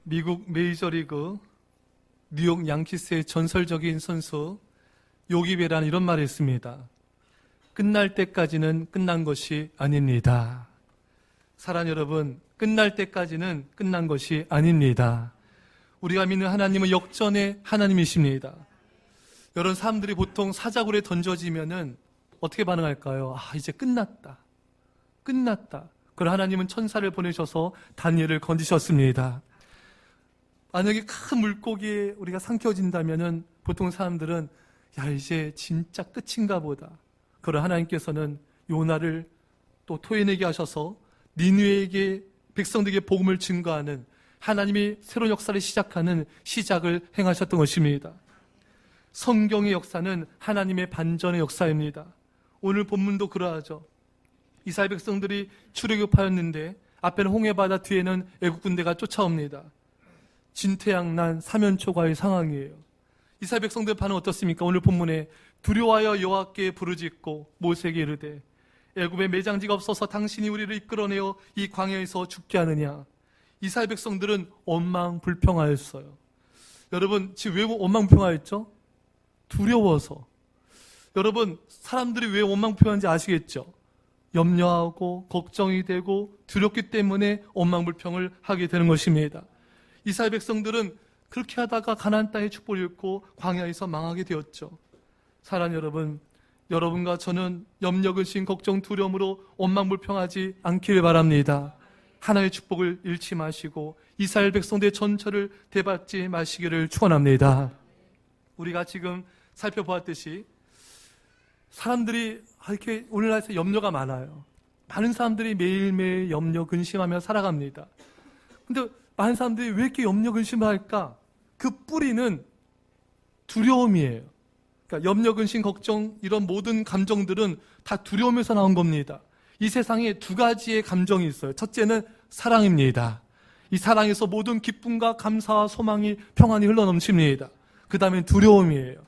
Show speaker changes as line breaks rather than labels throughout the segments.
미국 메이저리그 뉴욕 양키스의 전설적인 선수 요기베라는 이런 말을 했습니다. 끝날 때까지는 끝난 것이 아닙니다. 사랑 여러분, 끝날 때까지는 끝난 것이 아닙니다. 우리가 믿는 하나님은 역전의 하나님이십니다. 여러 사람들이 보통 사자굴에 던져지면은 어떻게 반응할까요? 이제 끝났다. 끝났다. 그러나 하나님은 천사를 보내셔서 다니엘을 건지셨습니다. 만약에 큰 물고기에 우리가 삼켜진다면은 보통 사람들은 이제 진짜 끝인가 보다. 그러나 하나님께서는 요나를 또 토해내게 하셔서 니느웨에게 백성들에게 복음을 증거하는 하나님이 새로운 역사를 시작하는 시작을 행하셨던 것입니다. 성경의 역사는 하나님의 반전의 역사입니다. 오늘 본문도 그러하죠. 이스라엘 백성들이 출애굽하였는데 앞에는 홍해바다, 뒤에는 애국 군대가 쫓아옵니다. 진퇴양난 사면초가의 상황이에요. 이스라엘 백성들의 반응 어떻습니까? 오늘 본문에 두려워하여 여호와께 부르짖고 모세에게 이르되 애굽에 매장지가 없어서 당신이 우리를 이끌어내어 이 광야에서 죽게 하느냐. 이스라엘 백성들은 원망불평하였어요. 여러분, 지금 왜 원망불평하였죠? 두려워서. 여러분, 사람들이 왜 원망불평하는지 아시겠죠? 염려하고 걱정이 되고 두렵기 때문에 원망불평을 하게 되는 것입니다. 이스라엘 백성들은 그렇게 하다가 가나안 땅의 축복을 잃고 광야에서 망하게 되었죠. 사랑하는 여러분, 여러분과 저는 염려, 근심, 걱정, 두려움으로 원망불평하지 않기를 바랍니다. 하나님의 축복을 잃지 마시고 이스라엘 백성들의 전철을 되받지 마시기를 축원합니다. 우리가 지금 살펴보았듯이 사람들이 이렇게 오늘날에서 염려가 많아요. 많은 사람들이 매일매일 염려, 근심하며 살아갑니다. 근데 많은 사람들이 왜 이렇게 염려, 근심을 할까? 그 뿌리는 두려움이에요. 그러니까 염려, 근심, 걱정 이런 모든 감정들은 다 두려움에서 나온 겁니다. 이 세상에 두 가지의 감정이 있어요. 첫째는 사랑입니다. 이 사랑에서 모든 기쁨과 감사와 소망이 평안이 흘러넘칩니다. 그 다음엔 두려움이에요.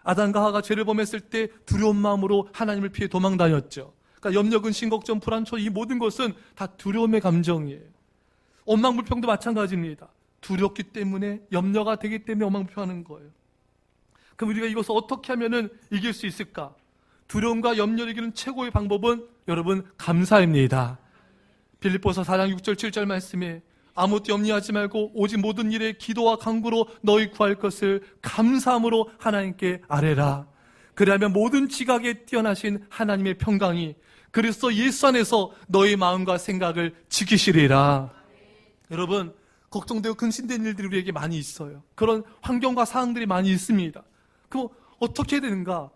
아담과 하와가 죄를 범했을 때 두려운 마음으로 하나님을 피해 도망 다녔죠. 그러니까 염려, 근심, 걱정, 불안초 이 모든 것은 다 두려움의 감정이에요. 원망불평도 마찬가지입니다. 두렵기 때문에 염려가 되기 때문에 원망불평하는 거예요. 그럼 우리가 이것을 어떻게 하면 이길 수 있을까? 두려움과 염려를 이기는 최고의 방법은 여러분 감사입니다. 빌립보서 4장 6절 7절 말씀에 아무것도 염려하지 말고 오직 모든 일에 기도와 간구로 너희 구할 것을 감사함으로 하나님께 아뢰라. 그리하면 모든 지각에 뛰어나신 하나님의 평강이 그리스도 예수 안에서 너희 마음과 생각을 지키시리라. 여러분, 걱정되고 근심된 일들이 우리에게 많이 있어요. 그런 환경과 상황들이 많이 있습니다. 그럼 어떻게 해야 되는가?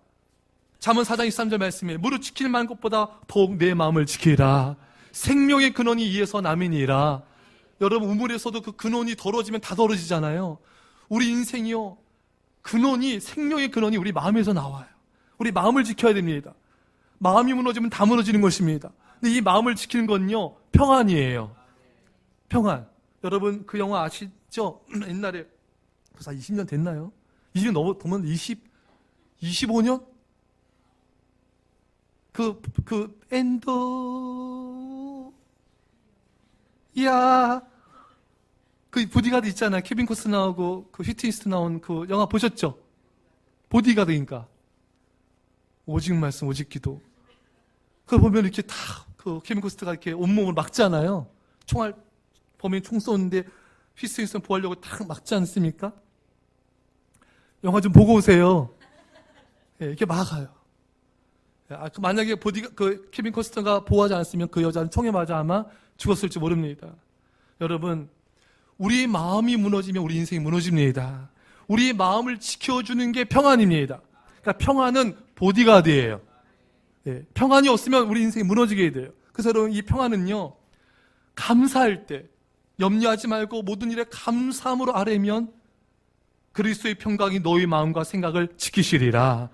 잠언 4장 23절 말씀에 무릇 지킬 만한 것보다 더욱 내 마음을 지키라. 생명의 근원이 이에서 남이니라. 여러분, 우물에서도 그 근원이 더러지면 다 더러지잖아요. 우리 인생이요, 근원이, 생명의 근원이 우리 마음에서 나와요. 우리 마음을 지켜야 됩니다. 마음이 무너지면 다 무너지는 것입니다. 근데 이 마음을 지키는 건요, 평안이에요. 평안. 여러분, 그 영화 아시죠? 옛날에 벌써 20년 됐나요? 20년 넘으면 25년? 그 보디가드 있잖아요. 케빈 코스 나오고 그 휘트니스트 나온 그 영화 보셨죠? 보디가드니까 오직 말씀, 오직 기도. 그걸 보면 이렇게 다 그 케빈 코스트가 이렇게 온몸을 막잖아요. 총알 범인 총 쏘는데 휘트니스는 보호하려고 딱 막지 않습니까? 영화 좀 보고 오세요. 예, 이렇게 막아요. 만약에 그 케빈 코스터가 보호하지 않았으면 그 여자는 총에 맞아 아마 죽었을지 모릅니다. 여러분, 우리 마음이 무너지면 우리 인생이 무너집니다. 우리 마음을 지켜주는 게 평안입니다. 그러니까 평안은 보디가드예요. 예, 평안이 없으면 우리 인생이 무너지게 돼요. 그래서 여러분, 이 평안은요, 감사할 때 염려하지 말고 모든 일에 감사함으로 아뢰면 그리스도의 평강이 너희 마음과 생각을 지키시리라.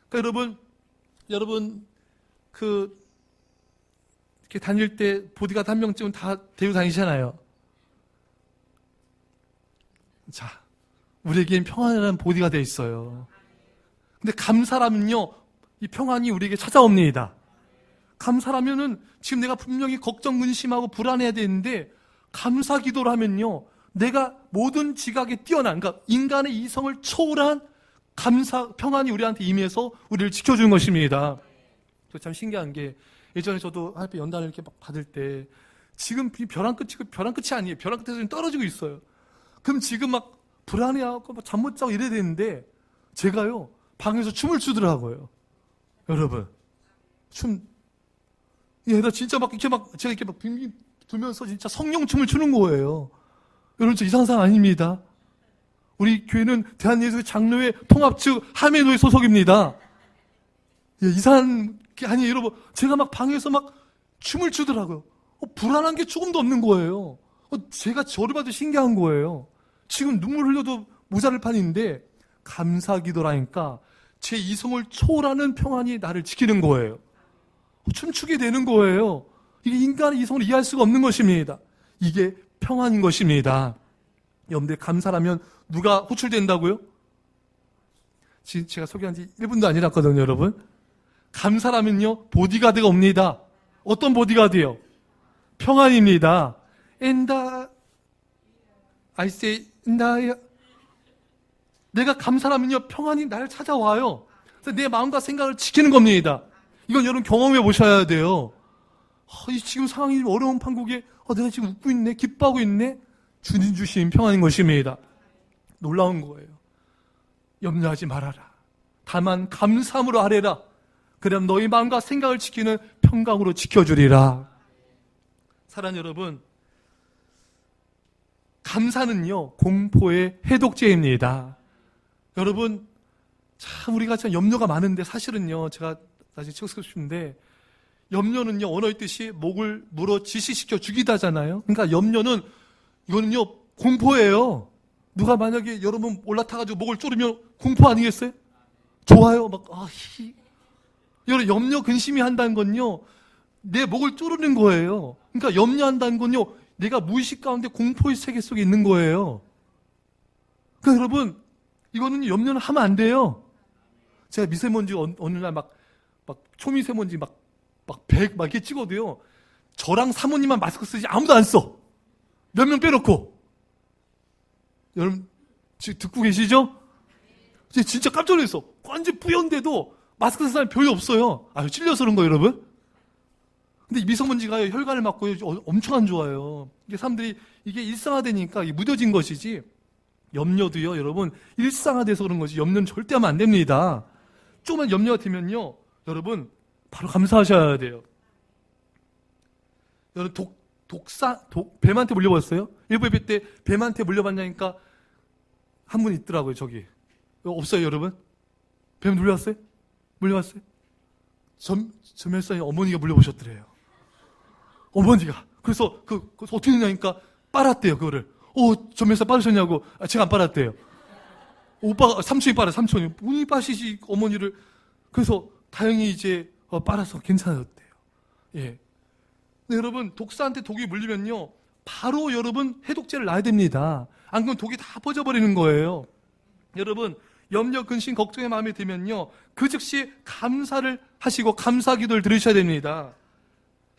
그러니까 여러분, 이렇게 다닐 때 보디가드 한 명쯤은 다 데리고 다니잖아요. 자, 우리에겐 평안이라는 보디가드가 있어요. 근데 감사라면요, 이 평안이 우리에게 찾아옵니다. 감사라면은 지금 내가 분명히 걱정, 근심하고 불안해야 되는데 감사 기도를 하면요, 내가 모든 지각에 뛰어난, 그러니까 인간의 이성을 초월한 평안이 우리한테 임해서 우리를 지켜주는 것입니다. 참 신기한 게, 예전에 저도 하나님 연단을 이렇게 막 받을 때, 지금 벼랑 끝이 아니에요. 벼랑 끝에서 지금 떨어지고 있어요. 그럼 지금 막 불안해하고 막 잠 못 자고 이래야 되는데, 제가요, 방에서 춤을 추더라고요. 여러분. 나 진짜 막 제가 이렇게 막 빙빙 두면서 진짜 성령춤을 추는 거예요. 여러분, 저 이상한 사람 아닙니다. 우리 교회는 대한예수교 장로회 통합측 하메노회 소속입니다. 이상한 게 아니에요, 여러분. 제가 막 방에서 막 춤을 추더라고요. 불안한 게 조금도 없는 거예요. 제가 저를 봐도 신기한 거예요. 지금 눈물 흘려도 모자랄 판인데, 감사기도라니까 제 이성을 초월하는 평안이 나를 지키는 거예요. 춤추게 되는 거예요. 이게 인간의 이성을 이해할 수가 없는 것입니다. 이게 평안인 것입니다. 여러분들, 감사라면 누가 호출된다고요? 지금 제가 소개한 지 1분도 안 지났거든요, 여러분. 감사라면요, 보디가드가 옵니다. 어떤 보디가드요? 평안입니다. I say, 내가 감사라면요, 평안이 나를 찾아와요. 그래서 내 마음과 생각을 지키는 겁니다. 이건 여러분 경험해 보셔야 돼요. 지금 상황이 어려운 판국에 내가 지금 웃고 있네, 기뻐하고 있네. 주님 주신 평안인 것입니다. 놀라운 거예요. 염려하지 말아라. 다만 감사함으로 하래라. 그럼 너희 마음과 생각을 지키는 평강으로 지켜주리라. 사랑하는 여러분, 감사는요, 공포의 해독제입니다. 여러분, 참 우리가 참 염려가 많은데, 사실은요, 제가 다시 치고 싶은데, 염려는요, 언어의 뜻이 목을 물어 지시시켜 죽이다잖아요. 그러니까 염려는, 이거는요, 공포예요. 누가 만약에 여러분 올라타가지고 목을 조르면 공포 아니겠어요? 좋아요. 여러분, 염려 근심이 한다는 건요, 내 목을 조르는 거예요. 그러니까 염려한다는 건요, 내가 무의식 가운데 공포의 세계 속에 있는 거예요. 그러니까 여러분, 이거는 염려는 하면 안 돼요. 제가 미세먼지 어느 날 초미세먼지 100 이렇게 찍어도요, 저랑 사모님만 마스크 쓰지 아무도 안 써. 몇 명 빼놓고. 여러분, 지금 듣고 계시죠? 진짜 깜짝 놀랐어. 완전 뿌연데도 마스크 쓴 사람이 별로 없어요. 찔려서 그런 거예요, 여러분? 근데 이 미세먼지가 혈관을 막고 엄청 안 좋아요. 이게 사람들이 이게 일상화되니까 이게 무뎌진 것이지, 염려도요, 여러분, 일상화돼서 그런 것이, 염려는 절대 하면 안 됩니다. 조금만 염려가 되면요, 여러분, 바로 감사하셔야 돼요. 여러분, 뱀한테 물려봤어요? 일부 예배 때 뱀한테 물려봤냐니까 한 분 있더라고요, 저기. 없어요, 여러분? 뱀 물려봤어요? 물려봤어요? 전멸사님 어머니가 물려보셨더래요. 어머니가. 그래서 어떻게 되냐니까 빨았대요, 그거를. 전멸사 빠르셨냐고. 제가 안 빨았대요. 삼촌이 빨아, 삼촌이. 본인이 빠시지, 어머니를. 그래서 다행히 이제 빨아서 괜찮았대요. 예. 근데 여러분, 독사한테 독이 물리면요, 바로 여러분 해독제를 놔야 됩니다. 안 그러면 독이 다 퍼져버리는 거예요. 여러분, 염려, 근심, 걱정의 마음이 들면요, 그 즉시 감사를 하시고 감사 기도를 들으셔야 됩니다.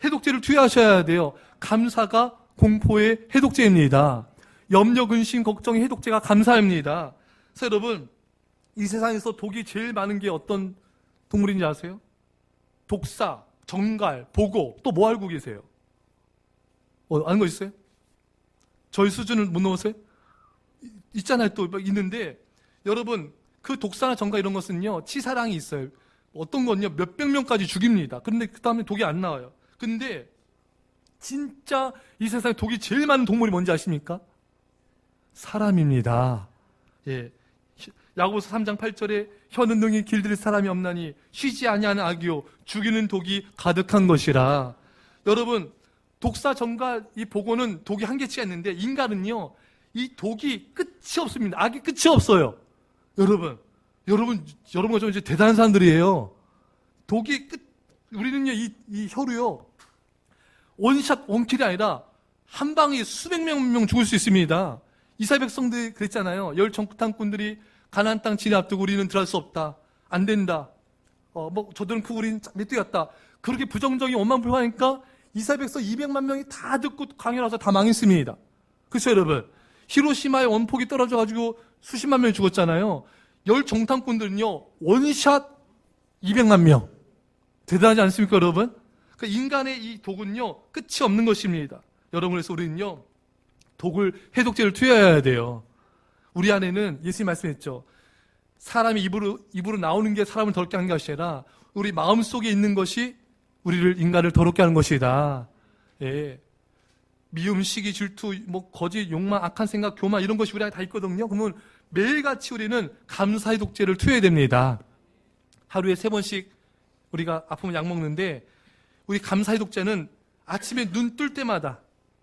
해독제를 투여하셔야 돼요. 감사가 공포의 해독제입니다. 염려, 근심, 걱정의 해독제가 감사입니다. 그래서 여러분, 이 세상에서 독이 제일 많은 게 어떤 동물인지 아세요? 독사, 정갈, 보고, 또 뭐 알고 계세요? 아는 거 있어요? 저희 수준을 못 넘었어요? 있잖아요, 또 있는데, 여러분, 그 독사나 정갈 이런 것은요, 치사량이 있어요. 어떤 건요, 몇백 명까지 죽입니다. 그런데 그 다음에 독이 안 나와요. 근데 진짜 이 세상에 독이 제일 많은 동물이 뭔지 아십니까? 사람입니다. 예. 야고보서 3장 8절에 혀는 능히 길들일 사람이 없나니 쉬지 아니하는 악이요 죽이는 독이 가득한 것이라. 여러분, 독사, 정갈, 이 보고는 독이 한계치가 있는데, 인간은요, 이 독이 끝이 없습니다. 악이 끝이 없어요. 여러분과 좀 이제 대단한 사람들이에요. 독이 우리는요, 이 혀로요, 원샷, 원킬이 아니라 한 방에 수백 명 죽을 수 있습니다. 이스라엘 백성들이 그랬잖아요. 열 정탐꾼들이 가나안 땅 진에 앞두고 우리는 들어갈 수 없다. 안 된다. 저들은 크고 우리는 메뚜기였다. 그렇게 부정적인 원망불화하니까 이스라엘 백성 200만 명이 다 듣고 강연하서 다 망했습니다. 그렇죠, 여러분? 히로시마의 원폭이 떨어져가지고 수십만 명이 죽었잖아요. 열 정탐꾼들은요, 원샷 200만 명. 대단하지 않습니까, 여러분? 그러니까 인간의 이 독은요, 끝이 없는 것입니다. 여러분, 그래서 우리는요, 독을, 해독제를 투여해야 돼요. 우리 안에는 예수님 말씀했죠. 사람이 입으로 나오는 게 사람을 더럽게 하는 것이 아니라 우리 마음속에 있는 것이 우리를, 인간을 더럽게 하는 것이다. 예. 미움, 시기, 질투, 거짓, 욕망, 악한 생각, 교만 이런 것이 우리 안에 다 있거든요. 그러면 매일같이 우리는 감사의 독제를 투여해야 됩니다. 하루에 3번씩 우리가 아프면 약 먹는데 우리 감사의 독제는 아침에 눈 뜰 때마다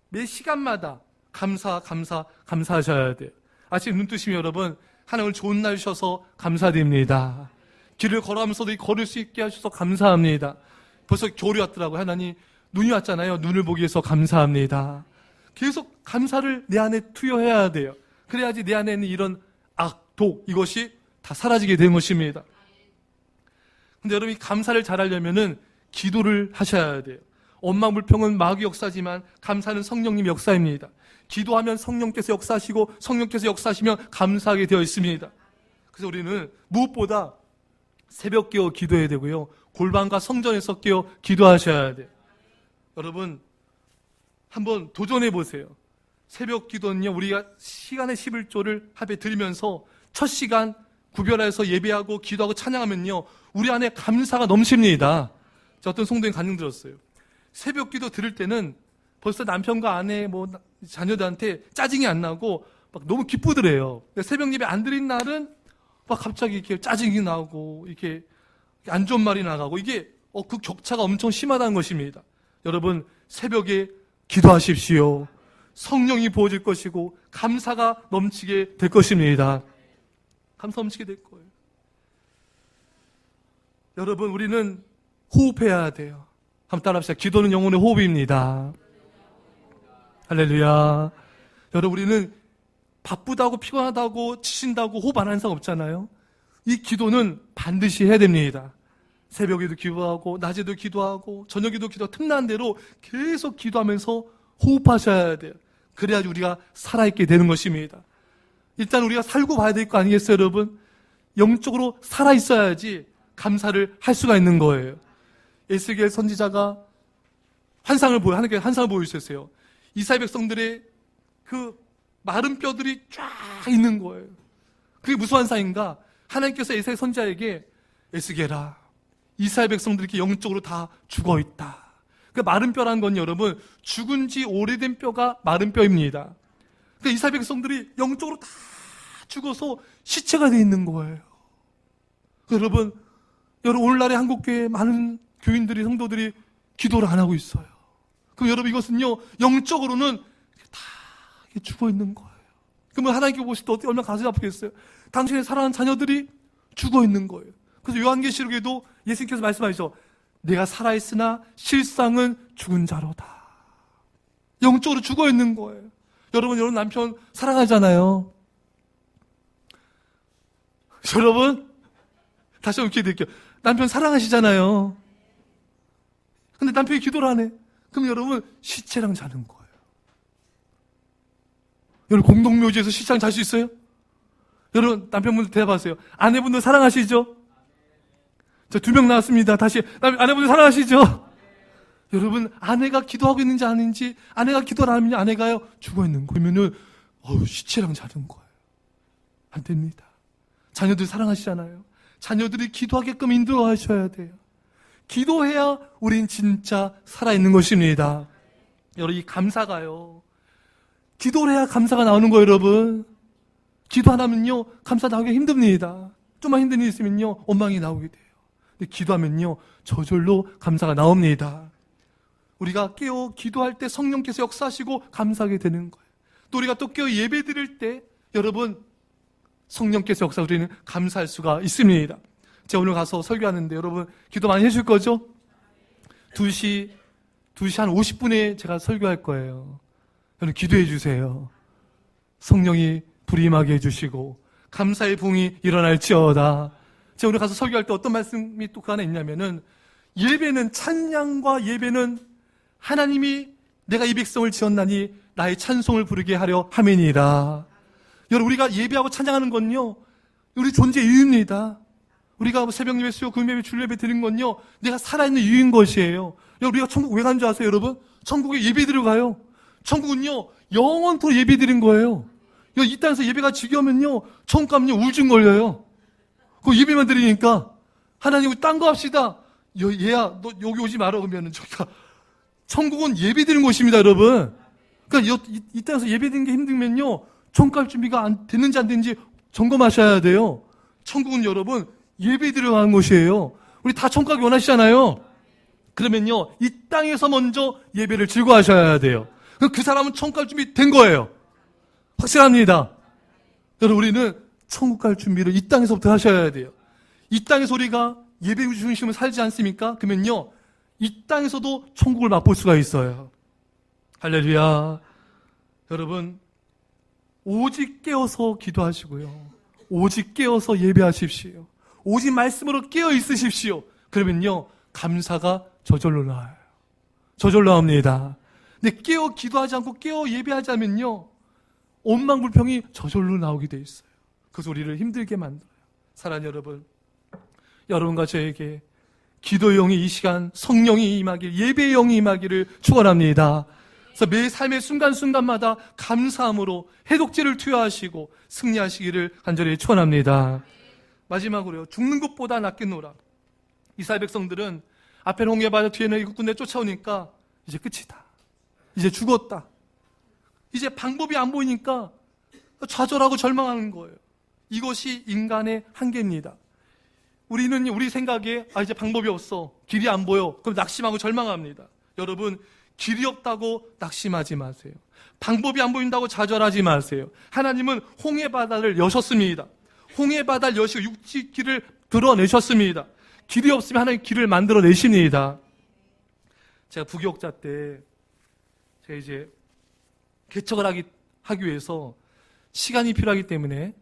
매 시간마다 감사하셔야 돼요. 아침에 눈 뜨시면 여러분, 하나님을 좋은 날 주셔서 감사드립니다. 길을 걸어가면서도 걸을 수 있게 하셔서 감사합니다. 벌써 겨울이 왔더라고요. 하나님, 눈이 왔잖아요. 눈을 보기 위해서 감사합니다. 계속 감사를 내 안에 투여해야 돼요. 그래야지 내 안에 있는 이런 악, 독, 이것이 다 사라지게 되는 것입니다. 근데 여러분이 감사를 잘하려면은 기도를 하셔야 돼요. 원망 불평은 마귀 역사지만 감사는 성령님 역사입니다. 기도하면 성령께서 역사하시고 성령께서 역사하시면 감사하게 되어 있습니다. 그래서 우리는 무엇보다 새벽 깨어 기도해야 되고요. 골방과 성전에서 깨어 기도하셔야 돼요. 여러분, 한번 도전해 보세요. 새벽 기도는요, 우리가 시간의 11조를 합에 드리면서 첫 시간 구별해서 예배하고 기도하고 찬양하면요, 우리 안에 감사가 넘칩니다. 저 어떤 성도님 간증 들었어요. 새벽 기도 들을 때는 벌써 남편과 아내, 자녀들한테 짜증이 안 나고 막 너무 기쁘더래요. 새벽 예배 안 드린 날은 막 갑자기 이렇게 짜증이 나고 이렇게 안 좋은 말이 나가고 이게 그 격차가 엄청 심하다는 것입니다. 여러분, 새벽에 기도하십시오. 성령이 부어질 것이고 감사가 넘치게 될 것입니다. 감사 넘치게 될 거예요. 여러분, 우리는 호흡해야 돼요. 한번 따라합시다. 기도는 영혼의 호흡입니다. 할렐루야. 여러분, 우리는 바쁘다고 피곤하다고 지친다고 호흡 안 하는 사람 없잖아요. 이 기도는 반드시 해야 됩니다. 새벽에도 기도하고 낮에도 기도하고 저녁에도 기도하고 틈나는 대로 계속 기도하면서 호흡하셔야 돼요. 그래야지 우리가 살아있게 되는 것입니다. 일단 우리가 살고 봐야 될 거 아니겠어요, 여러분? 영적으로 살아있어야지 감사를 할 수가 있는 거예요. 에스겔 선지자가 하나님께 환상을 보여주셨어요. 이스라엘 백성들의 그 마른 뼈들이 쫙 있는 거예요. 그게 무슨 환상인가? 하나님께서 에스겔 선지자에게, 에스겔아, 이스라엘 백성들이 이렇게 영적으로 다 죽어있다. 그 마른 뼈라는 건 여러분, 죽은 지 오래된 뼈가 마른 뼈입니다. 그 이스라엘 백성들이 영적으로 다 죽어서 시체가 되어 있는 거예요. 여러분, 오늘날의 한국교회 많은 교인들이, 성도들이 기도를 안 하고 있어요. 그럼 여러분, 이것은요, 영적으로는 다 죽어 있는 거예요. 그러면 하나님께 보실 때 얼마나 가슴이 아프겠어요? 당신의 사랑하는 자녀들이 죽어 있는 거예요. 그래서 요한계시록에도 예수님께서 말씀하시죠. 내가 살아있으나 실상은 죽은 자로다. 영적으로 죽어 있는 거예요. 여러분 남편 사랑하잖아요. 여러분, 다시 한번 기회 드릴게요. 남편 사랑하시잖아요. 근데 남편이 기도를 안 해. 그럼 여러분, 시체랑 자는 거예요. 여러분, 공동묘지에서 시체랑 잘 수 있어요? 여러분, 남편분들 대답하세요. 아내분들 사랑하시죠? 저 2명 나왔습니다. 다시, 아내분들 사랑하시죠? 여러분, 아내가 기도하고 있는지 아닌지, 아내가 기도를 안 하면 아내가요, 죽어 있는 거면은, 시체랑 자는 거예요. 안 됩니다. 자녀들 사랑하시잖아요. 자녀들이 기도하게끔 인도하셔야 돼요. 기도해야 우린 진짜 살아있는 것입니다. 여러분, 이 감사가요, 기도를 해야 감사가 나오는 거예요, 여러분. 기도 안 하면요, 감사 나오기 힘듭니다. 좀만 힘든 일 있으면요, 원망이 나오게 돼요. 근데 기도하면요, 저절로 감사가 나옵니다. 우리가 깨어 기도할 때 성령께서 역사하시고 감사하게 되는 거예요. 또 우리가 또 깨어 예배 드릴 때 여러분, 성령께서 역사, 우리는 감사할 수가 있습니다. 제가 오늘 가서 설교하는데 여러분 기도 많이 해줄 거죠? 2시 한 50분에 제가 설교할 거예요. 여러분 기도해 주세요. 성령이 불임하게 해주시고 감사의 봉이 일어날지어다. 제가 오늘 가서 설교할 때 어떤 말씀이 또 그 안에 있냐면은, 예배는, 찬양과 예배는 하나님이 내가 이 백성을 지었나니 나의 찬송을 부르게 하려 함이니라. 여러분, 우리가 예배하고 찬양하는 건요, 우리 존재의 이유입니다. 우리가 새벽 예배, 수요, 금요 예배, 주일 예배 드리는 건요, 내가 살아있는 이유인 것이에요. 우리가 천국 왜 간 줄 아세요, 여러분? 천국에 예배 드려가요. 천국은요, 영원토록 예배 드린 거예요. 이 땅에서 예배가 지겨우면요, 천국 가면요, 우울증 걸려요. 그 예배만 드리니까, 하나님, 딴 거 합시다. 얘야, 너 여기 오지 마라. 그러면은, 저희가, 천국은 예배 드리는 곳입니다, 여러분. 그러니까 이 땅에서 예배 드리는 게 힘들면요, 천국 갈 준비가 됐는지 안 됐는지 점검하셔야 돼요. 천국은 여러분, 예배 드려 가는 곳이에요. 우리 다 천국 가기 원하시잖아요. 그러면요, 이 땅에서 먼저 예배를 즐거워하셔야 돼요. 그 사람은 천국 갈 준비 된 거예요. 확실합니다. 여러분, 우리는 천국 갈 준비를 이 땅에서부터 하셔야 돼요. 이 땅에서 우리가 예배 중심을 살지 않습니까? 그러면요, 이 땅에서도 천국을 맛볼 수가 있어요. 할렐루야. 여러분, 오직 깨어서 기도하시고요. 오직 깨어서 예배하십시오. 오직 말씀으로 깨어 있으십시오. 그러면요, 감사가 저절로 나와요. 저절로 나옵니다. 근데 깨어 기도하지 않고 깨어 예배하지 않으면요, 원망불평이 저절로 나오게 돼 있어요. 그래서 우리를 힘들게 만들어요. 사랑하는 여러분, 여러분과 저에게 기도의 영이 이 시간 성령이 임하길, 예배의 영이 임하기를 축원합니다. 그래서 매 삶의 순간순간마다 감사함으로 해독제를 투여하시고 승리하시기를 간절히 축원합니다. 마지막으로요, 죽는 것보다 낫겠노라. 이스라엘 백성들은 앞에는 홍해바다, 뒤에는 애굽 군대 쫓아오니까 이제 끝이다. 이제 죽었다. 이제 방법이 안 보이니까 좌절하고 절망하는 거예요. 이것이 인간의 한계입니다. 우리는 우리 생각에 이제 방법이 없어, 길이 안 보여, 그럼 낙심하고 절망합니다. 여러분, 길이 없다고 낙심하지 마세요. 방법이 안 보인다고 좌절하지 마세요. 하나님은 홍해바다를 여셨습니다. 홍해바다를 여시고 육지길을 드러내셨습니다. 길이 없으면 하나님 길을 만들어내십니다. 제가 부교육자 때 제가 이제 개척을 하기 위해서 시간이 필요하기 때문에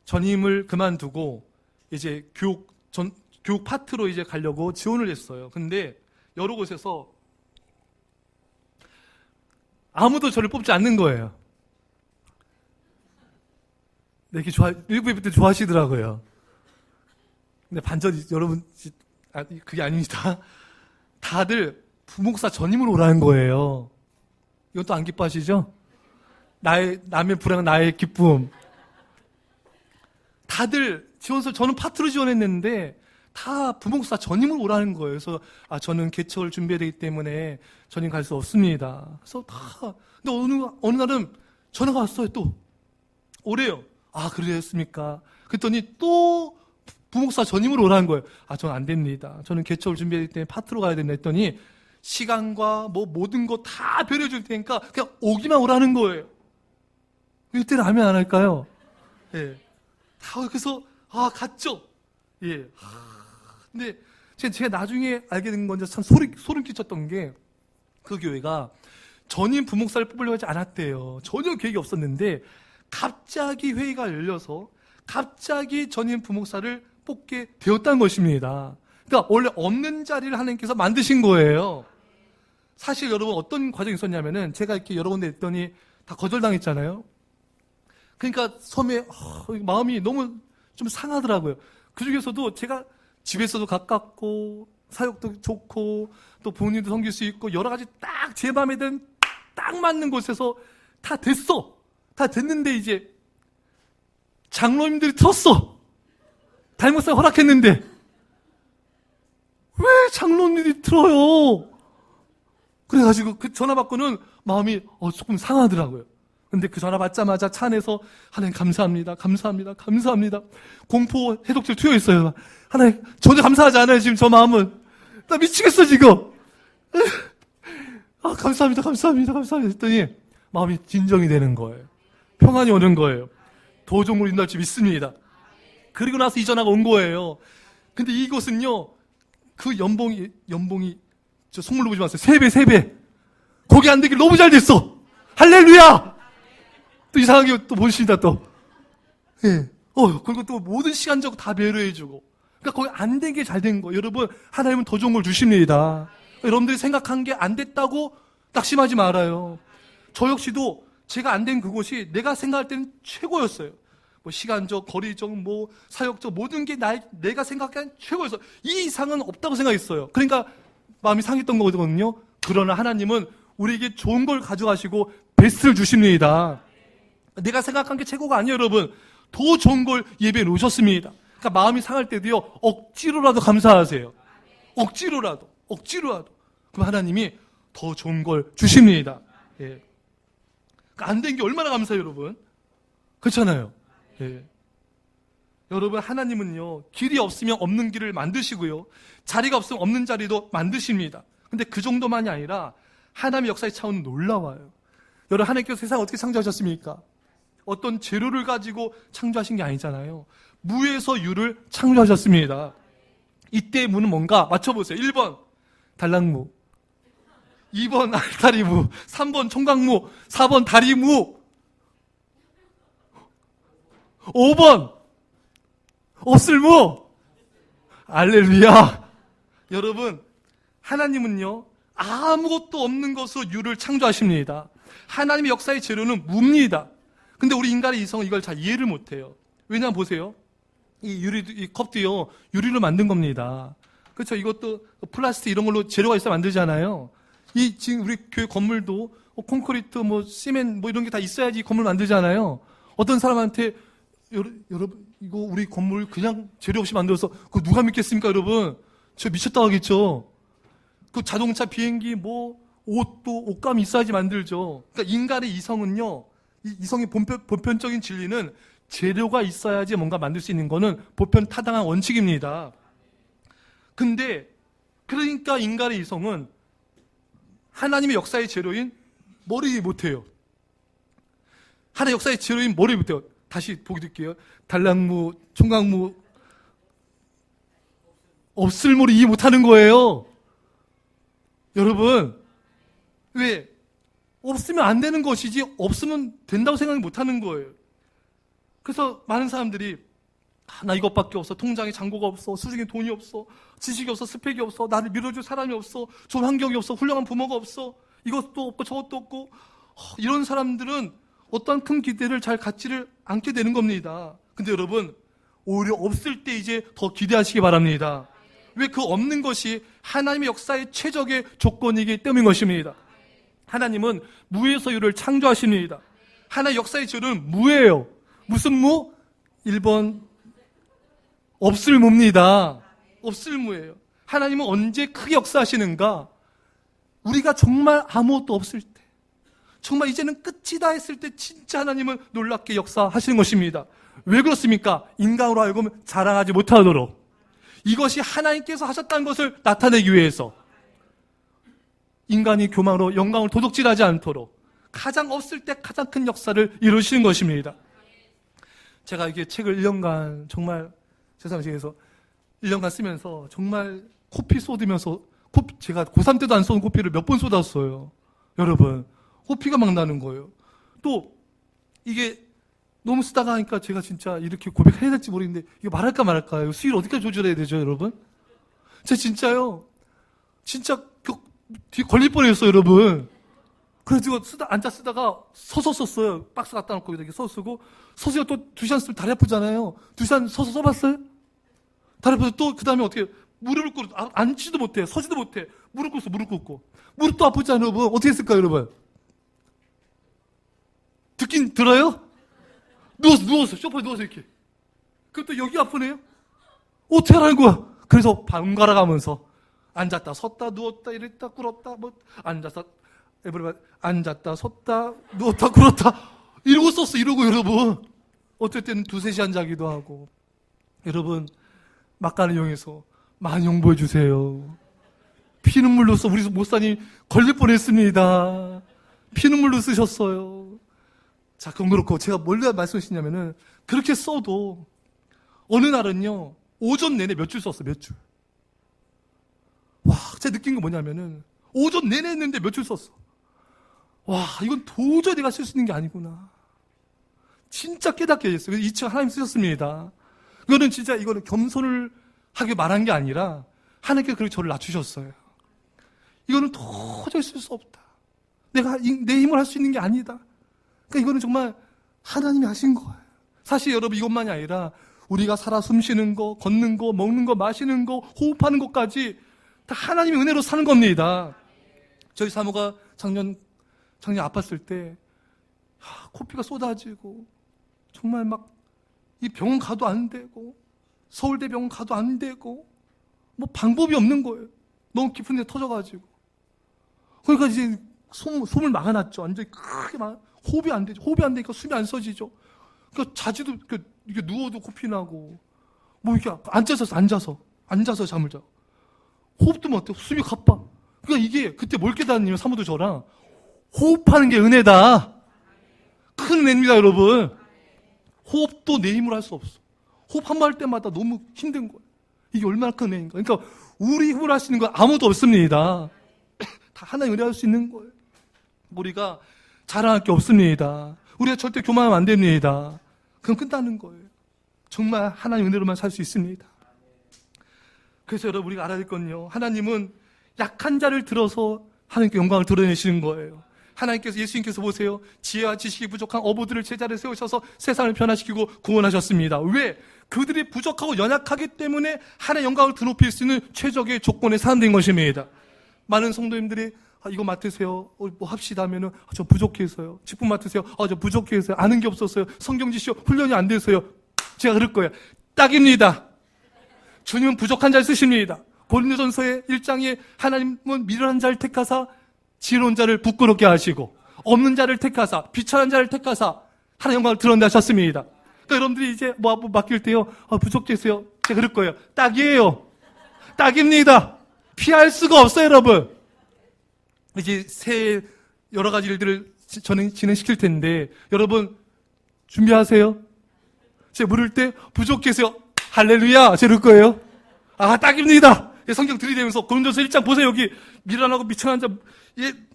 전임을 그만두고 이제 교육 파트로 이제 가려고 지원을 했어요. 근데 여러 곳에서 아무도 저를 뽑지 않는 거예요. 이렇게 일부 예배 때 좋아하시더라고요. 근데 반전이, 여러분, 그게 아닙니다. 다들 부목사 전임으로 오라는 거예요. 이건 또 안 기뻐하시죠? 남의 불행, 나의 기쁨. 다들 저는 파트로 지원했는데, 다 부목사 전임으로 오라는 거예요. 그래서, 저는 개척을 준비해야 되기 때문에 전임 갈 수 없습니다. 그래서 근데 어느 날은 전화가 왔어요, 또. 오래요. 그랬습니까? 그랬더니 또 부목사 전임으로 오라는 거예요. 저는 안 됩니다. 저는 개척을 준비해야 되기 때문에 파트로 가야 된다 했더니, 시간과 모든 거 다 배려해 줄 테니까 그냥 오기만 오라는 거예요. 이때는 하면 안 할까요? 예. 그래서, 갔죠. 예. 근데 제가 나중에 알게 된 건데 참 소름 끼쳤던 게, 그 교회가 전임 부목사를 뽑으려고 하지 않았대요. 전혀 계획이 없었는데, 갑자기 회의가 열려서 갑자기 전임 부목사를 뽑게 되었다는 것입니다. 그러니까 원래 없는 자리를 하나님께서 만드신 거예요. 사실 여러분, 어떤 과정이 있었냐면은, 제가 이렇게 여러 군데 했더니 다 거절당했잖아요. 그러니까 섬에 마음이 너무 좀 상하더라고요. 그 중에서도 제가 집에서도 가깝고 사역도 좋고 또 부모님도 섬길 수 있고 여러 가지 딱 제 마음에 든 딱 맞는 곳에서 다 됐어. 다 됐는데 이제 장로님들이 틀었어. 담임목사가 허락했는데 왜 장로님들이 틀어요? 그래가지고 그 전화 받고는 마음이 조금 상하더라고요. 근데 그 전화 받자마자 차 안에서 하나님 감사합니다. 감사합니다. 감사합니다. 공포 해독제를 투여했어요. 하나님, 전혀 감사하지 않아요. 지금 저 마음은. 나 미치겠어 지금. 감사합니다. 감사합니다. 감사합니다. 했더니 마음이 진정이 되는 거예요. 평안이 오는 거예요. 도종으로 인도할 줄 믿습니다. 그리고 나서 이 전화가 온 거예요. 근데 이것은요, 그 연봉이 저 속물로 보지 마세요. 3배. 거기 안 되길 너무 잘 됐어. 할렐루야! 또 이상하게 또 보십니다, 또. 예. 그리고 또 모든 시간적으로 다 배려해주고. 그러니까 거기 안 된 게 잘 된 거예요. 여러분, 하나님은 더 좋은 걸 주십니다. 여러분들이 생각한 게 안 됐다고 낙심하지 말아요. 저 역시도 제가 안 된 그곳이 내가 생각할 때는 최고였어요. 뭐 시간적, 거리적, 뭐 사역적 모든 게 내가 생각한 최고였어. 이 이상은 없다고 생각했어요. 그러니까 마음이 상했던 거거든요. 그러나 하나님은 우리에게 좋은 걸 가져가시고 베스트를 주십니다. 내가 생각한 게 최고가 아니에요, 여러분. 더 좋은 걸 예배해 놓으셨습니다. 그러니까 마음이 상할 때도요, 억지로라도 감사하세요. 억지로라도. 그럼 하나님이 더 좋은 걸 주십니다. 예. 그러니까 안 된 게 얼마나 감사해요, 여러분. 그렇잖아요. 예. 여러분, 하나님은요, 길이 없으면 없는 길을 만드시고요, 자리가 없으면 없는 자리도 만드십니다. 근데 그 정도만이 아니라 하나님의 역사의 차원은 놀라워요. 여러분, 하나님께서 세상을 어떻게 창조하셨습니까? 어떤 재료를 가지고 창조하신 게 아니잖아요. 무에서 유를 창조하셨습니다. 이때의 무는 뭔가 맞춰보세요. 1번 달랑무, 2번 알타리무, 3번 총각무, 4번 다리무, 5번 없을무. 알렐루야. 여러분, 하나님은요, 아무것도 없는 것으로 유를 창조하십니다. 하나님의 역사의 재료는 무입니다. 근데 우리 인간의 이성은 이걸 잘 이해를 못해요. 왜냐면 보세요. 이 컵도요, 유리로 만든 겁니다. 그렇죠? 이것도 플라스틱 이런 걸로 재료가 있어 만들잖아요. 지금 우리 교회 건물도 콘크리트, 시멘, 이런 게 다 있어야지 건물 만들잖아요. 어떤 사람한테, 여러분, 이거 우리 건물 그냥 재료 없이 만들어서, 그거 누가 믿겠습니까, 여러분? 저 미쳤다 하겠죠? 그 자동차, 비행기, 옷도 옷감이 있어야지 만들죠. 그러니까 인간의 이성은요, 이성의 보편적인 진리는 재료가 있어야지 뭔가 만들 수 있는 거는 보편 타당한 원칙입니다. 근데 그러니까 인간의 이성은 하나님의 역사의 재료인 머리 못해요. 하나님의 역사의 재료인 머리 못해요. 다시 보기 드릴게요. 달랑무, 총각무, 없을무를 이해 못하는 거예요. 여러분, 왜? 없으면 안 되는 것이지 없으면 된다고 생각 못하는 거예요. 그래서 많은 사람들이 나 이것밖에 없어, 통장에 잔고가 없어, 수중에 돈이 없어, 지식이 없어, 스펙이 없어, 나를 밀어줄 사람이 없어, 좋은 환경이 없어, 훌륭한 부모가 없어, 이것도 없고 저것도 없고, 이런 사람들은 어떠한 큰 기대를 잘 갖지를 않게 되는 겁니다. 근데 여러분, 오히려 없을 때 이제 더 기대하시기 바랍니다. 왜? 그 없는 것이 하나님의 역사의 최적의 조건이기 때문인 것입니다. 하나님은 무에서 유를 창조하십니다. 하나의 역사의 재료는 무예요. 무슨 무? 1번 없을 무입니다. 없을 무예요. 하나님은 언제 크게 역사하시는가? 우리가 정말 아무것도 없을 때, 정말 이제는 끝이다 했을 때 진짜 하나님은 놀랍게 역사하시는 것입니다. 왜 그렇습니까? 인간으로 하여금 자랑하지 못하도록, 이것이 하나님께서 하셨다는 것을 나타내기 위해서, 인간이 교만으로 영광을 도둑질하지 않도록 가장 없을 때 가장 큰 역사를 이루시는 것입니다. 제가 이게 책을 1년간 정말 세상에서 1년간 쓰면서 정말 코피 쏟으면서, 제가 고3 때도 안 쏟은 코피를 몇 번 쏟았어요. 여러분, 코피가 막 나는 거예요. 또 이게 너무 쓰다가 하니까 제가 진짜 이렇게 고백해야 될지 모르겠는데, 이거 말할까 말할까요? 수위를 어떻게 조절해야 되죠, 여러분? 제가 진짜요, 진짜 뒤에 걸릴 뻔했어요, 여러분. 그래서 앉아 쓰다가 서서 썼어요. 박스 갖다 놓고 이렇게 서서 쓰고, 서서 또 2시간 쓰면 다리 아프잖아요. 2시간 서서 써봤어요? 다리 아파서 또 그 다음에 어떻게, 무릎을 꿇고, 앉지도 못해, 서지도 못해. 무릎 꿇고. 무릎도 아프잖아요, 여러분. 어떻게 했을까요, 여러분? 듣긴 들어요? 누웠어. 소파에 누워서 이렇게. 그럼 또 여기 아프네요? 어떻게 하라는 거야? 그래서 번갈아 가면서 앉았다, 섰다, 누웠다, 이랬다, 꿇었다, 앉았다, 섰다, 누웠다, 꿇었다. 이러고 썼어, 이러고, 여러분. 어떨 때는 2-3시간 자기도 하고. 여러분, 막간을 이용해서 많이 홍보해 주세요. 피눈물로 써. 우리 목사님 걸릴 뻔했습니다. 피눈물로 쓰셨어요. 자, 그럼 그렇고, 제가 뭘 말씀하시냐면은, 그렇게 써도, 어느 날은요, 오전 내내 몇 줄 썼어, 몇 줄. 와, 제가 느낀 거 뭐냐면은, 오전 내내 했는데 몇 줄 썼어. 와, 이건 도저히 내가 쓸 수 있는 게 아니구나. 진짜 깨닫게 됐어요. 그래서 2층 하나님 쓰셨습니다. 이거는 겸손을 하게 말한 게 아니라, 하나님께서 그렇게 저를 낮추셨어요. 이거는 도저히 쓸 수 없다. 내가 내 힘을 할 수 있는 게 아니다. 그러니까 이거는 정말 하나님이 하신 거예요. 사실 여러분 이것만이 아니라 우리가 살아 숨쉬는 거, 걷는 거, 먹는 거, 마시는 거, 호흡하는 것까지 다 하나님의 은혜로 사는 겁니다. 저희 사모가 작년 아팠을 때 코피가 쏟아지고 정말 막 이 병원 가도 안 되고 서울대 병원 가도 안 되고 뭐 방법이 없는 거예요. 너무 깊은 데 터져가지고. 그러니까 이제 숨을 막아놨죠. 완전히 크게 호흡이 안 되죠. 호흡이 안 되니까 숨이 안 쉬어지죠. 그러니까 자지도 이렇게 누워도 코피 나고 뭐 이렇게 앉아서 잠을 자고 호흡도 못해. 숨이 가빠. 그러니까 이게 그때 뭘 깨달았냐면 사모도 저랑 호흡하는 게 은혜다. 큰 은혜입니다, 여러분. 호흡도 내 힘으로 할 수 없어. 호흡 한 번 할 때마다 너무 힘든 거예요. 이게 얼마나 큰 은혜인가. 그러니까 우리 힘으로 할 수 있는 건 아무도 없습니다. 다 하나님 은혜 할 수 있는 거예요. 우리가 자랑할 게 없습니다. 우리가 절대 교만하면 안 됩니다. 그럼 끝나는 거예요. 정말 하나님 은혜로만 살 수 있습니다. 그래서 여러분 우리가 알아야 될 건요. 하나님은 약한 자를 들어서 하나님께 영광을 드러내시는 거예요. 하나님께서 예수님께서 보세요. 지혜와 지식이 부족한 어부들을 제자를 세우셔서 세상을 변화시키고 구원하셨습니다. 왜? 그들이 부족하고 연약하기 때문에 하나님의 영광을 드높일 수 있는 최적의 조건의 사람들인 것입니다. 많은 성도님들이 이거 맡으세요. 뭐 합시다 하면은 저 부족해서요. 직분 맡으세요. 저 부족해서요. 아는 게 없었어요. 성경 지시요. 훈련이 안 돼서요. 제가 그럴 거예요. 딱입니다. 주님은 부족한 자를 쓰십니다. 고린도전서의 1장에 하나님은 미련한 자를 택하사 지혜로운 자를 부끄럽게 하시고 없는 자를 택하사 비천한 자를 택하사 하나님의 영광을 드러내셨습니다. 그러니까 여러분들이 이제 뭐 맡길 때요. 부족해서요. 제가 그럴 거예요. 딱이에요. 딱입니다. 피할 수가 없어요, 여러분. 이제 새해 여러 가지 일들을 저는 진행시킬 텐데 여러분 준비하세요. 제가 물을 때 부족해서요. 할렐루야. 제가 그럴 거예요. 딱입니다. 성경 들이대면서 고린도서 1장 보세요. 여기 미련하고 비천한 자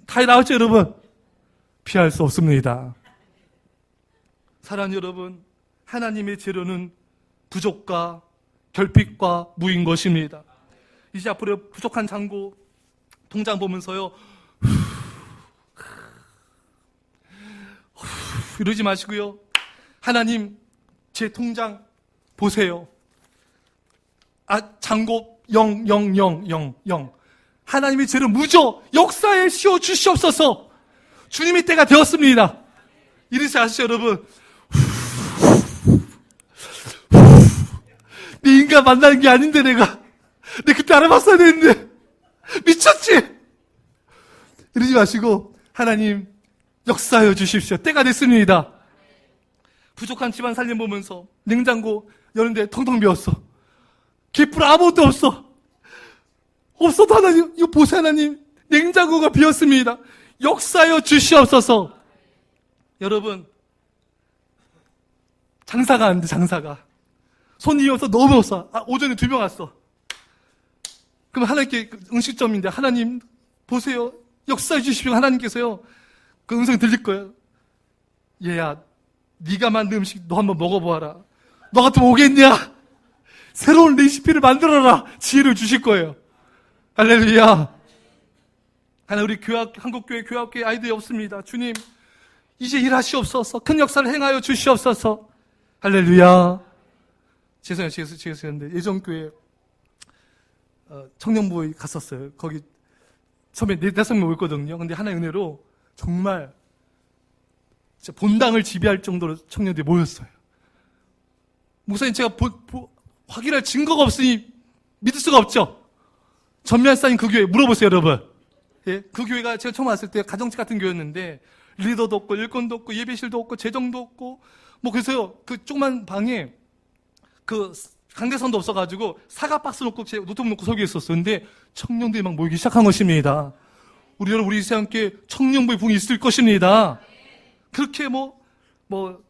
다 나왔죠, 여러분. 피할 수 없습니다. 사랑하는 여러분, 하나님의 재료는 부족과 결핍과 무인 것입니다. 이제 앞으로 부족한 잔고 통장 보면서요. 이러지 마시고요. 하나님 제 통장 보세요. 잔고 0, 0, 0, 0, 0. 하나님의 죄를 무조 역사에 씌워 주시옵소서. 주님의 때가 되었습니다. 이러지 아시죠, 여러분? 내 인간 만나는 게 아닌데 내가 그때 알아봤어야 되는데 미쳤지? 이러지 마시고 하나님 역사하여 주십시오. 때가 됐습니다. 부족한 집안 살림 보면서 냉장고 여는데 텅텅 비었어. 깃불 아무것도 없어. 없어도 하나님, 이거 보세요, 하나님. 냉장고가 비었습니다. 역사하여 주시옵소서. 여러분, 장사가 안 돼, 장사가. 손님이 와서 너무 없어. 오전에 2명 왔어. 그럼 하나님께 음식점인데, 하나님, 보세요. 역사해 주십시오. 하나님께서요. 그 음성이 들릴 거예요. 얘야, 네가 만든 음식 너 한번 먹어보아라. 너 같으면 오겠냐? 새로운 레시피를 만들어라. 지혜를 주실 거예요. 할렐루야. 하나 우리 한국교회 교학교회 아이들이 없습니다. 주님, 이제 일하시옵소서. 큰 역사를 행하여 주시옵소서. 할렐루야. 죄송해요. 예전교회 청년부에 갔었어요. 거기 처음에 4-5명 모였거든요. 근데 하나의 은혜로 정말 진짜 본당을 지배할 정도로 청년들이 모였어요. 목사님, 제가 확인할 증거가 없으니 믿을 수가 없죠. 전면 쌓인 그 교회 물어보세요, 여러분. 예? 그 교회가 제가 처음 왔을 때 가정집 같은 교회였는데 리더도 없고 일꾼도 없고 예배실도 없고 재정도 없고 뭐 그래서요 그 조그만 방에 그 강대선도 없어가지고 사과 박스 놓고 노트북 놓고 설교했었어요. 근데 청년들이 막 모이기 시작한 것입니다. 우리 세상께 청년부의 부흥이 있을 것입니다. 그렇게 뭐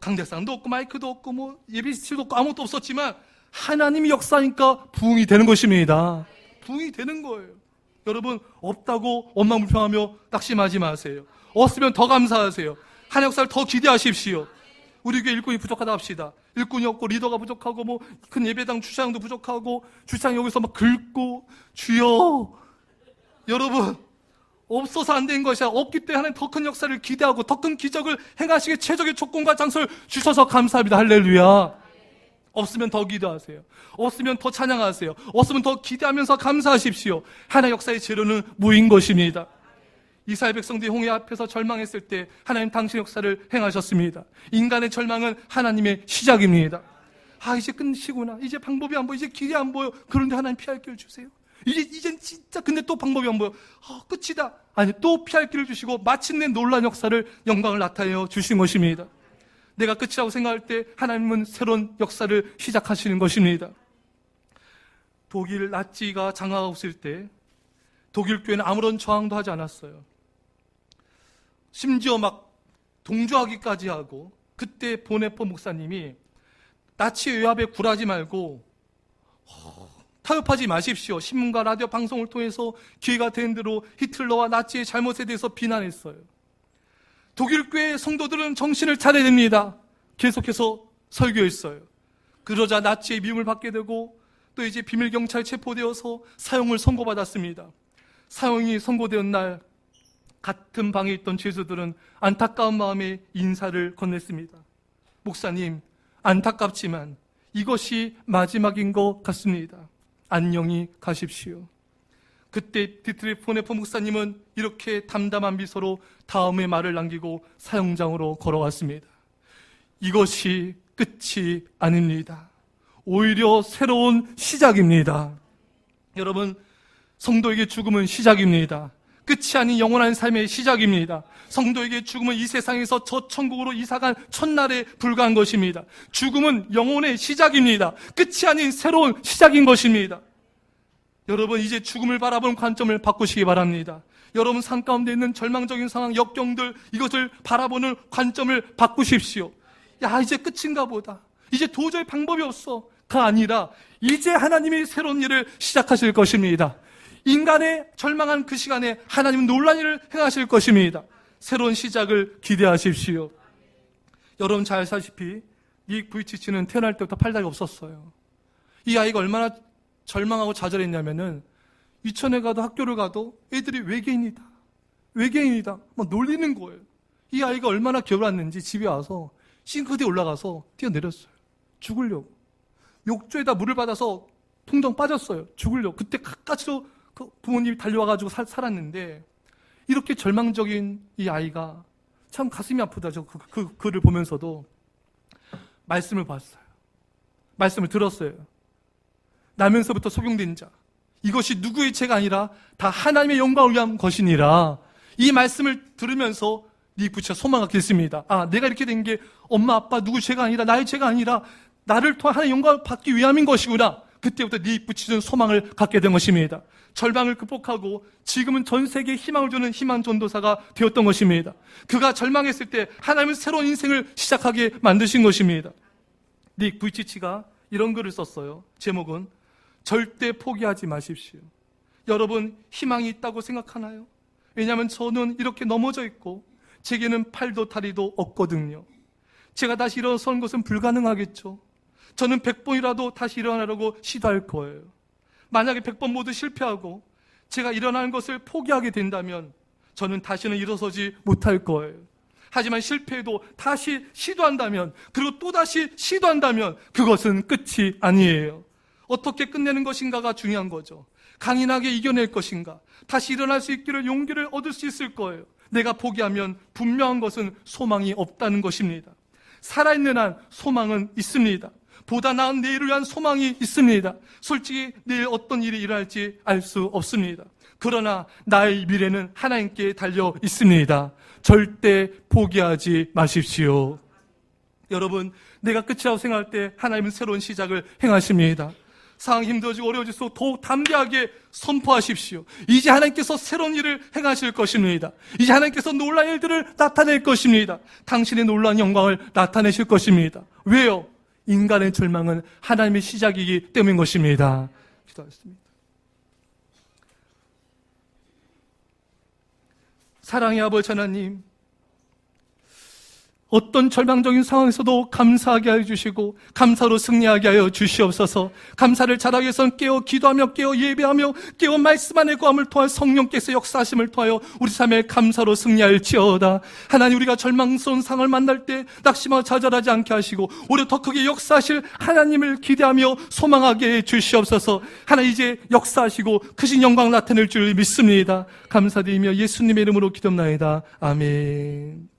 강대상도 없고 마이크도 없고 뭐 예배실도 없고 아무것도 없었지만 하나님이 역사니까 부흥이 되는 것입니다. 부흥이 되는 거예요. 여러분, 없다고 원망불평하며 낙심하지 마세요. 없으면 더 감사하세요. 하나님 역사를 더 기대하십시오. 우리 교회 일꾼이 부족하다 합시다. 일꾼이 없고 리더가 부족하고 뭐 큰 예배당 주차장도 부족하고 주차장 여기서 막 긁고 주여. 여러분, 없어서 안 된 것이야. 없기 때문에 하나님 더 큰 역사를 기대하고 더 큰 기적을 행하시기에 최적의 조건과 장소를 주셔서 감사합니다. 할렐루야. 없으면 더 기도하세요. 없으면 더 찬양하세요. 없으면 더 기대하면서 감사하십시오. 하나님 역사의 재료는 무인 것입니다. 이스라엘 백성들이 홍해 앞에서 절망했을 때 하나님 당신 역사를 행하셨습니다. 인간의 절망은 하나님의 시작입니다. 이제 끝이구나. 이제 방법이 안 보여. 이제 길이 안 보여. 그런데 하나님 피할 길을 주세요. 이젠 진짜 근데 또 방법이 안 보여. 끝이다. 아니, 또 피할 길을 주시고 마침내 놀라운 역사를, 영광을 나타내어 주신 것입니다. 내가 끝이라고 생각할 때 하나님은 새로운 역사를 시작하시는 것입니다. 독일 나치가 장악하고 있을 때 독일 교회는 아무런 저항도 하지 않았어요. 심지어 막 동조하기까지 하고, 그때 보네포 목사님이 나치 외압에 굴하지 말고 타협하지 마십시오. 신문과 라디오 방송을 통해서 기회가 된 대로 히틀러와 나치의 잘못에 대해서 비난했어요. 독일 교회 성도들은 정신을 차려야 됩니다. 계속해서 설교했어요. 그러자 나치의 미움을 받게 되고 또 이제 비밀경찰에 체포되어서 사형을 선고받았습니다. 사형이 선고된 날 같은 방에 있던 죄수들은 안타까운 마음에 인사를 건넸습니다. 목사님, 안타깝지만 이것이 마지막인 것 같습니다. 안녕히 가십시오. 그때 디트리히 보네포 목사님은 이렇게 담담한 미소로 다음의 말을 남기고 사형장으로 걸어왔습니다. 이것이 끝이 아닙니다. 오히려 새로운 시작입니다. 여러분, 성도에게 죽음은 시작입니다. 끝이 아닌 영원한 삶의 시작입니다. 성도에게 죽음은 이 세상에서 저 천국으로 이사간 첫날에 불과한 것입니다. 죽음은 영혼의 시작입니다. 끝이 아닌 새로운 시작인 것입니다. 여러분, 이제 죽음을 바라보는 관점을 바꾸시기 바랍니다. 여러분 삶 가운데 있는 절망적인 상황, 역경들, 이것을 바라보는 관점을 바꾸십시오. 이제 끝인가 보다. 이제 도저히 방법이 없어. 가 아니라 이제 하나님이 새로운 일을 시작하실 것입니다. 인간의 절망한 그 시간에 하나님은 놀라운 일을 행하실 것입니다. 새로운 시작을 기대하십시오. 여러분 잘 아시다시피 닉 부이치치는 태어날 때부터 팔다리가 없었어요. 이 아이가 얼마나 절망하고 좌절했냐면은 유치원에 가도 학교를 가도 애들이 외계인이다 막 놀리는 거예요. 이 아이가 얼마나 괴로웠는지 집에 와서 싱크대에 올라가서 뛰어내렸어요. 죽으려고. 욕조에다 물을 받아서 통정 빠졌어요. 죽으려고. 그때 가까스로 그 부모님이 달려와가지고 살았는데, 이렇게 절망적인 이 아이가 참 가슴이 아프다. 저 그 글을 보면서도 말씀을 봤어요. 말씀을 들었어요. 나면서부터 속용된 자, 이것이 누구의 죄가 아니라 다 하나님의 영광을 위한 것이니라. 이 말씀을 들으면서 닉 부이치치가 소망을 갖게 됐습니다. 내가 이렇게 된 게 엄마 아빠 누구 죄가 아니라, 나의 죄가 아니라 나를 통한 하나님의 영광을 받기 위함인 것이구나. 그때부터 닉 부이치치는 소망을 갖게 된 것입니다. 절망을 극복하고 지금은 전 세계에 희망을 주는 희망 전도사가 되었던 것입니다. 그가 절망했을 때 하나님은 새로운 인생을 시작하게 만드신 것입니다. 닉 부이치치가 이런 글을 썼어요. 제목은 절대 포기하지 마십시오. 여러분, 희망이 있다고 생각하나요? 왜냐하면 저는 이렇게 넘어져 있고 제게는 팔도 다리도 없거든요. 제가 다시 일어서는 것은 불가능하겠죠. 저는 100번이라도 다시 일어나려고 시도할 거예요. 만약에 100번 모두 실패하고 제가 일어나는 것을 포기하게 된다면 저는 다시는 일어서지 못할 거예요. 하지만 실패해도 다시 시도한다면, 그리고 또다시 시도한다면 그것은 끝이 아니에요. 어떻게 끝내는 것인가가 중요한 거죠. 강인하게 이겨낼 것인가, 다시 일어날 수 있기를 용기를 얻을 수 있을 거예요. 내가 포기하면 분명한 것은 소망이 없다는 것입니다. 살아있는 한 소망은 있습니다. 보다 나은 내일을 위한 소망이 있습니다. 솔직히 내일 어떤 일이 일어날지 알 수 없습니다. 그러나 나의 미래는 하나님께 달려 있습니다. 절대 포기하지 마십시오. 여러분, 내가 끝이라고 생각할 때 하나님은 새로운 시작을 행하십니다. 상황이 힘들어지고 어려워질수록 더욱 담대하게 선포하십시오. 이제 하나님께서 새로운 일을 행하실 것입니다. 이제 하나님께서 놀라운 일들을 나타낼 것입니다. 당신의 놀라운 영광을 나타내실 것입니다. 왜요? 인간의 절망은 하나님의 시작이기 때문인 것입니다. 기도하겠습니다. 사랑의 아버지 하나님, 어떤 절망적인 상황에서도 감사하게 하여 주시고 감사로 승리하게 하여 주시옵소서. 감사를 잘하기 위해서는 깨어 기도하며 깨어 예배하며 깨어 말씀 안에 구함을 통하여 성령께서 역사하심을 통하여 우리 삶에 감사로 승리할지어다. 하나님, 우리가 절망스러운 상황을 만날 때 낙심하고 좌절하지 않게 하시고 오히려 더 크게 역사하실 하나님을 기대하며 소망하게 해 주시옵소서. 하나님, 이제 역사하시고 크신 영광 나타낼 줄 믿습니다. 감사드리며 예수님의 이름으로 기도합나이다. 아멘.